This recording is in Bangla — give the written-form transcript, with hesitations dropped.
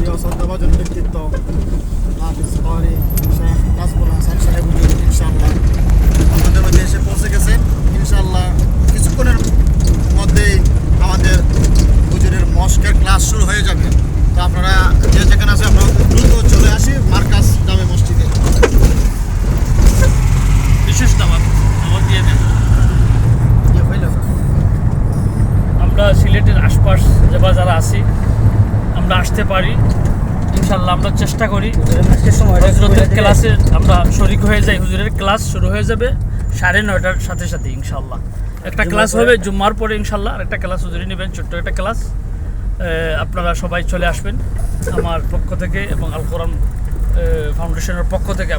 প্রিয় শ্রদ্ধাভাজন ব্যক্তিত্ব হাফিজ কারি শেখ নাজমুল হাসান সাহেব হুজুর ইনশাআল্লাহ আমাদের মধ্যে এসে পৌঁছে গেছেন। ইনশাআল্লাহ কিছুক্ষণের মধ্যেই আমাদের হুজুরের মস্কের ক্লাস শুরু হয়ে যাবে। তো আপনারা যে যেখানে আছে আমরা দ্রুত চলে আসি মার্কাজ জামে মসজিদে। বিশেষ দাওয়াত দিয়ে দেন। আমরা সিলেটের আশপাশ যারা আছি আমরা আসতে পারি ইনশাল্লাহ। আমরা চেষ্টা করি হুজুরের ক্লাসে আমরা শরিক হয়ে যাই। হুজুরের ক্লাস শুরু হয়ে যাবে 9:30টার সাথে সাথে ইনশাল্লাহ। একটা ক্লাস হবে জুম্মার পরে ইনশাল্লাহ, আর একটা ক্লাস হুজুরে নেবেন, ছোট্ট একটা ক্লাস। আপনারা সবাই চলে আসবেন আমার পক্ষ থেকে এবং আল কোরআন ফাউন্ডেশনের পক্ষ থেকে।